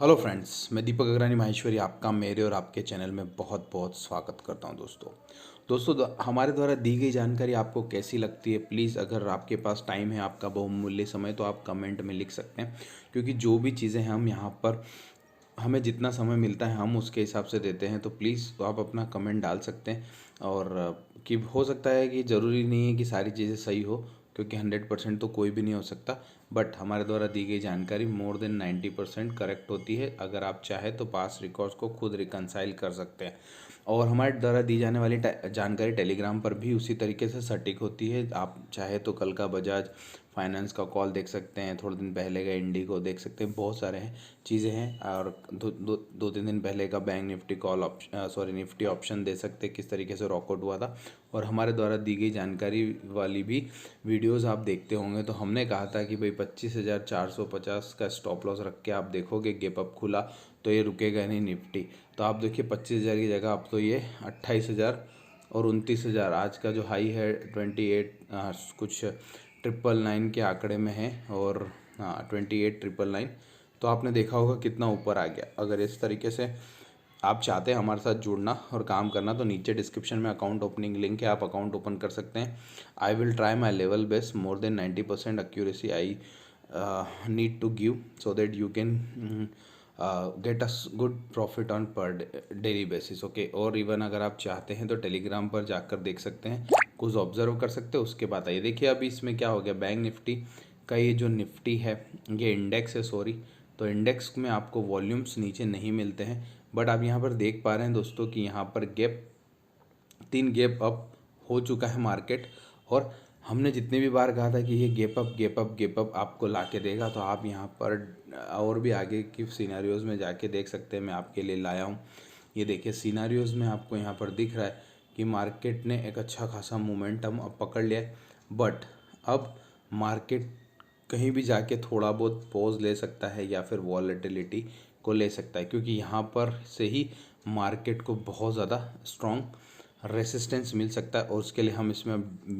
Hello friends, मैं दीपक अग्रवाल माहेश्वरी आपका मेरे और आपके चैनल में बहुत बहुत स्वागत करता हूं। दोस्तों हमारे द्वारा दी गई जानकारी आपको कैसी लगती है, प्लीज़ अगर आपके पास टाइम है, आपका बहुमूल्य समय, तो आप कमेंट में लिख सकते हैं। क्योंकि जो भी चीज़ें हम यहाँ पर हमें जितना समय मिलता है हम उसके हिसाब से देते हैं, तो प्लीज़ तो आप अपना कमेंट डाल सकते हैं। और कि हो सकता है कि ज़रूरी नहीं है कि सारी चीज़ें सही हो, क्योंकि 100% तो कोई भी नहीं हो सकता। बट हमारे द्वारा दी गई जानकारी मोर देन 90% करेक्ट होती है। अगर आप चाहे तो पास रिकॉर्ड्स को खुद रिकंसाइल कर सकते हैं। और हमारे द्वारा दी जाने वाली जानकारी टेलीग्राम पर भी उसी तरीके से सटीक होती है। आप चाहे तो कल का बजाज फाइनेंस का कॉल देख सकते हैं, थोड़े दिन पहले का इंडिगो देख सकते हैं, बहुत सारे हैं चीज़ें हैं। और दो तीन दिन पहले का Bank Nifty call option Nifty option दे सकते हैं, किस तरीके से रॉकआउट हुआ था। और हमारे द्वारा दी गई जानकारी वाली भी वीडियोस आप देखते होंगे। तो हमने कहा था कि भाई 25,450 का स्टॉप लॉस रख के आप देखोगे गैप अप खुला तो ये रुकेगा नहीं निफ्टी। तो आप देखिए 25,000 की जगह अब तो ये 28,000 और 29,000, आज का जो हाई है 28 कुछ 999 के आंकड़े में है। और हाँ 28,999, तो आपने देखा होगा कितना ऊपर आ गया। अगर इस तरीके से आप चाहते हैं हमारे साथ जुड़ना और काम करना, तो नीचे डिस्क्रिप्शन में अकाउंट ओपनिंग लिंक है, आप अकाउंट ओपन कर सकते हैं। I will try my level best, more than 90% accuracy I need to give, so that you can get a good profit on per daily basis. Okay, और even अगर आप चाहते हैं तो टेलीग्राम पर जाकर देख सकते हैं, कुछ ऑब्जर्व कर सकते हैं, उसके बाद आइए देखिए अभी इसमें क्या हो गया। बैंक निफ्टी का ये जो निफ्टी है, ये इंडेक्स है सॉरी, तो इंडेक्स में आपको वॉल्यूम्स नीचे नहीं मिलते हैं। बट आप यहाँ पर देख पा रहे हैं दोस्तों कि यहाँ पर तीन गैप अप हो चुका है मार्केट। और हमने जितनी भी बार कहा था कि ये गैप अप आपको ला के देगा, तो आप यहाँ पर और भी आगे की सिनेरियोज़ में जाके देख सकते हैं। मैं आपके लिए लाया हूँ, ये देखिए सिनेरियोज़ में आपको यहाँ पर दिख रहा है कि मार्केट ने एक अच्छा खासा मोमेंटम अब पकड़ लिया है। बट अब मार्केट कहीं भी जाके थोड़ा बहुत पॉज ले सकता है या फिर वॉलेटिलिटी को ले सकता है, क्योंकि यहाँ पर से ही मार्केट को बहुत ज़्यादा स्ट्रॉन्ग रेसिस्टेंस मिल सकता है। और उसके लिए हम इसमें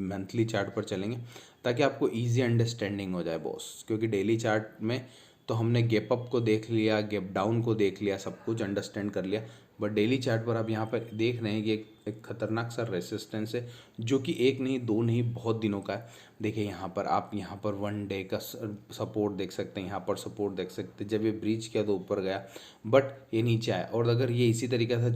मंथली चार्ट पर चलेंगे ताकि आपको इजी अंडरस्टैंडिंग हो जाए बॉस। क्योंकि डेली चार्ट में तो हमने गैप अप को देख लिया, गैप डाउन को देख लिया, सब कुछ अंडरस्टैंड कर लिया। बट डेली चार्ट पर आप यहाँ पर देख रहे हैं कि एक खतरनाक सा रेसिस्टेंस है, जो कि एक नहीं दो नहीं बहुत दिनों का है। देखिए यहाँ पर आप यहाँ पर 1 डे का सपोर्ट देख सकते हैं, यहाँ पर सपोर्ट देख सकते हैं। जब ये ब्रीच किया तो ऊपर गया, बट ये नीचे आया। और अगर ये इसी तरीके से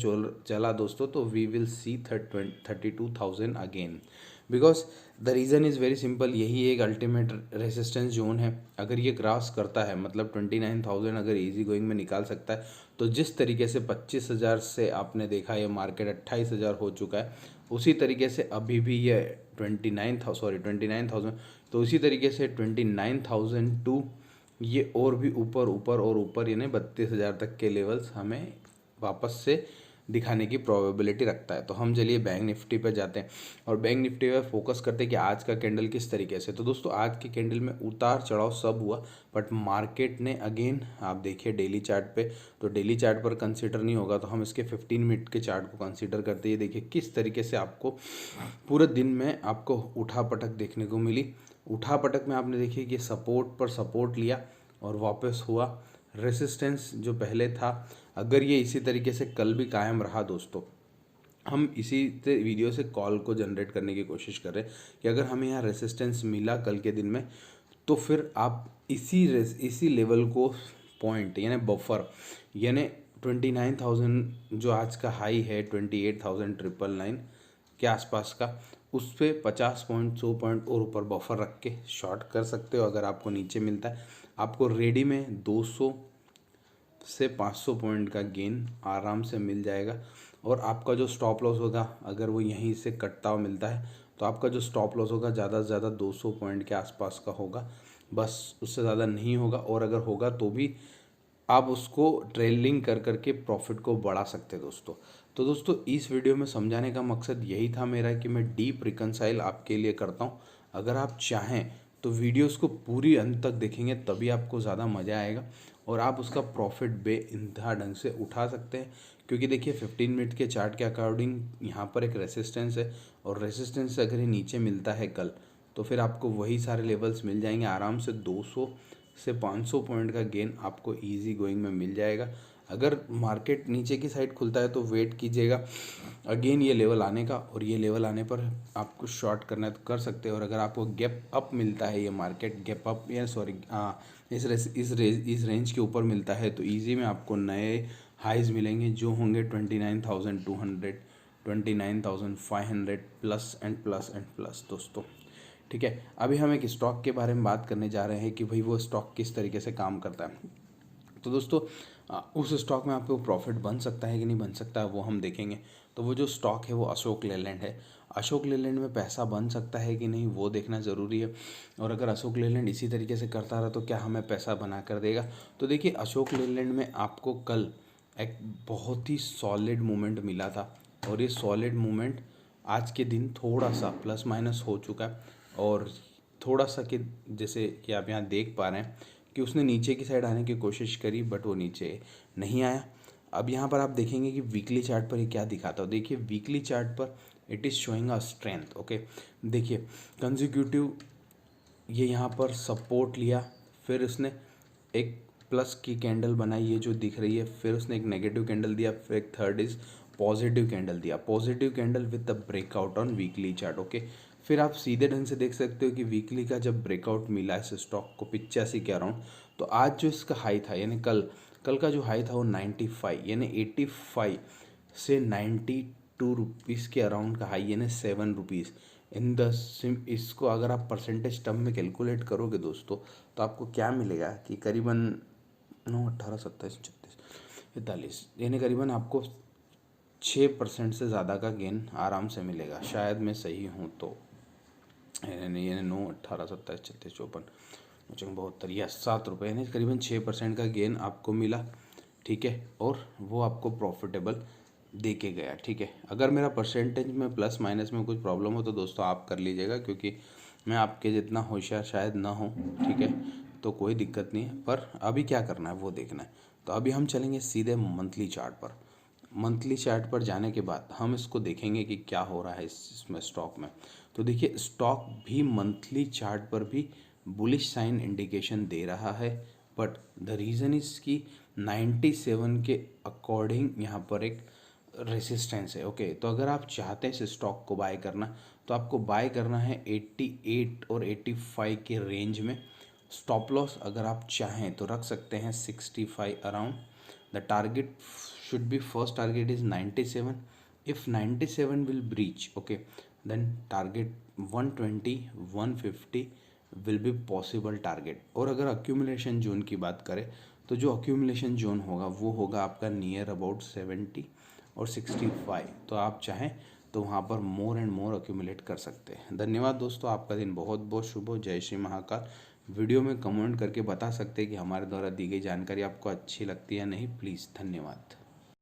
चला दोस्तों, तो we will see 32,000 again. Because the reason is very simple, यही एक अल्टीमेट रेसिस्टेंस जोन है। अगर ये क्रॉस करता है, मतलब 29,000 अगर इजी गोइंग में निकाल सकता है, तो जिस तरीके से 25,000 से आपने देखा ये मार्केट 28,000 हो चुका है, उसी तरीके से अभी भी ये 29,000, तो उसी तरीके से 29,002 ये और भी ऊपर ऊपर और ऊपर, यानी 32,000 तक के लेवल्स हमें वापस से दिखाने की प्रोबेबिलिटी रखता है। तो हम चलिए बैंक निफ्टी पर जाते हैं और बैंक निफ्टी पर फोकस करते हैं कि आज का कैंडल किस तरीके से। तो दोस्तों आज के कैंडल में उतार चढ़ाव सब हुआ, बट मार्केट ने अगेन, आप देखिए डेली चार्ट पे, तो डेली चार्ट पर कंसीडर नहीं होगा तो हम इसके 15 मिनट के चार्ट को कंसीडर करते हैं। देखिए किस तरीके से आपको पूरे दिन में आपको उठा पटक देखने को मिली। उठा पटक में आपने देखिए कि सपोर्ट पर सपोर्ट लिया और वापस हुआ। रेसिस्टेंस जो पहले था, अगर ये इसी तरीके से कल भी कायम रहा दोस्तों, हम इसी वीडियो से कॉल को जनरेट करने की कोशिश कर रहे हैं कि अगर हमें यहाँ रेसिस्टेंस मिला कल के दिन में, तो फिर आप इसी लेवल को पॉइंट यानी बफर, यानी 29,000 जो आज का हाई है 28,999 के आसपास का, उस पर 50 पॉइंट 100 पॉइंट और ऊपर बफर रख के शॉर्ट कर सकते हो। अगर आपको नीचे मिलता है, आपको रेडी में 200 से 500 पॉइंट का गेन आराम से मिल जाएगा। और आपका जो स्टॉप लॉस होगा, अगर वो यहीं से कटता हुआ मिलता है, तो आपका जो स्टॉप लॉस होगा ज़्यादा से ज़्यादा 200 पॉइंट के आसपास का होगा, बस उससे ज़्यादा नहीं होगा। और अगर होगा तो भी आप उसको ट्रेलिंग कर करके प्रॉफिट को बढ़ा सकते हैं दोस्तों। तो दोस्तों इस वीडियो में समझाने का मकसद यही था मेरा कि मैं डीप रिकंसाइल आपके लिए करता हूँ। अगर आप चाहें तो वीडियोस को पूरी अंत तक देखेंगे, तभी आपको ज़्यादा मज़ा आएगा और आप उसका प्रॉफिट बेइंतहा ढंग से उठा सकते हैं। क्योंकि देखिए 15 मिनट के चार्ट के अकॉर्डिंग यहाँ पर एक रेसिस्टेंस है, और रेसिस्टेंस से अगर ये नीचे मिलता है कल, तो फिर आपको वही सारे लेवल्स मिल जाएंगे आराम से। 200 से 500 पॉइंट का गेन आपको इजी गोइंग में मिल जाएगा। अगर मार्केट नीचे की साइड खुलता है तो वेट कीजिएगा अगेन ये लेवल आने का, और ये लेवल आने पर आपको शॉर्ट करना है तो कर सकते हैं। और अगर आपको गैप अप मिलता है, ये मार्केट गैप अप या सॉरी इस रेंज के ऊपर मिलता है तो इजी में आपको नए हाइज मिलेंगे जो होंगे 29,200, 29,500 plus and plus and plus दोस्तों। ठीक है, अभी हम एक स्टॉक के बारे में बात करने जा रहे हैं कि भाई वो स्टॉक किस तरीके से काम करता है। तो दोस्तों उस स्टॉक में आपको प्रॉफिट बन सकता है कि नहीं बन सकता है वो हम देखेंगे। तो वो जो स्टॉक है वो अशोक लेलैंड है। अशोक लेलैंड में पैसा बन सकता है कि नहीं वो देखना ज़रूरी है। और अगर अशोक लेलैंड इसी तरीके से करता रहा तो क्या हमें पैसा बना कर देगा। तो देखिए अशोक लेलैंड में आपको कल एक बहुत ही सॉलिड मूवमेंट मिला था, और ये सॉलिड मूवमेंट आज के दिन थोड़ा सा प्लस माइनस हो चुका है। और थोड़ा सा कि जैसे कि आप यहाँ देख पा रहे हैं कि उसने नीचे की साइड आने की कोशिश करी बट वो नीचे नहीं आया। अब यहाँ पर आप देखेंगे कि वीकली चार्ट पर ये क्या दिखाता है। देखिए वीकली चार्ट पर it is showing a strength. Okay, देखिए कंजिक्यूटिव ये यहाँ पर सपोर्ट लिया, फिर उसने एक प्लस की कैंडल बनाई ये जो दिख रही है, फिर उसने एक नेगेटिव कैंडल दिया, फिर एक थर्ड इज पॉजिटिव कैंडल दिया, positive candle with the breakout on weekly chart. Okay, फिर आप सीधे ढंग से देख सकते हो कि वीकली का जब ब्रेकआउट मिला इस स्टॉक को 85 के अराउंड, तो आज जो इसका हाई था यानी कल का जो हाई था वो 95 यानी 85 से 92 रुपीज़ के अराउंड का हाई यानी 7 रुपीज़ इन द सिम। इसको अगर आप परसेंटेज टर्म में कैलकुलेट करोगे दोस्तों तो आपको क्या मिलेगा कि करीबन 9, 18, 27, 36, 41 यानी करीबन आपको 6% से ज़्यादा का गेन आराम से मिलेगा, शायद मैं सही हूँ तो। यानी 9, 18, 27, 36, 54, 72 या 7 रुपये यानी करीबन 6% का गेन आपको मिला। ठीक है, और वो आपको प्रॉफिटेबल दे के गया। ठीक है, अगर मेरा परसेंटेज में प्लस माइनस में कुछ प्रॉब्लम हो तो दोस्तों आप कर लीजिएगा, क्योंकि मैं आपके जितना होशियार शायद ना हूँ। ठीक है, तो कोई दिक्कत नहीं है, पर अभी क्या करना है वो देखना है। तो अभी हम चलेंगे सीधे मंथली चार्ट पर। मंथली चार्ट पर जाने के बाद हम इसको देखेंगे कि क्या हो रहा है इसमें स्टॉक में। तो देखिए स्टॉक भी मंथली चार्ट पर भी बुलिश साइन इंडिकेशन दे रहा है, बट द रीज़न इज़ कि 97 के अकॉर्डिंग यहाँ पर एक रेसिस्टेंस है। ओके, तो अगर आप चाहते हैं इस स्टॉक को बाय करना तो आपको बाय करना है 88 और 85 के रेंज में। स्टॉप लॉस अगर आप चाहें तो रख सकते हैं 65 around. The target should be first target is 97. If 97 will breach, okay, then target 120, 150 will be possible target. और अगर अक्यूमुलेशन जोन की बात करें तो जो अक्यूमुलेशन जोन होगा वो होगा आपका नियर अबाउट 70 और 65। तो आप चाहें तो वहाँ पर मोर एंड मोर अक्यूमुलेट कर सकते हैं। धन्यवाद दोस्तों, आपका दिन बहुत बहुत शुभ हो। जय श्री महाकाल। वीडियो में कमेंट करके बता सकते हैं कि हमारे द्वारा दी गई जानकारी आपको अच्छी लगती है या नहीं। प्लीज़, धन्यवाद।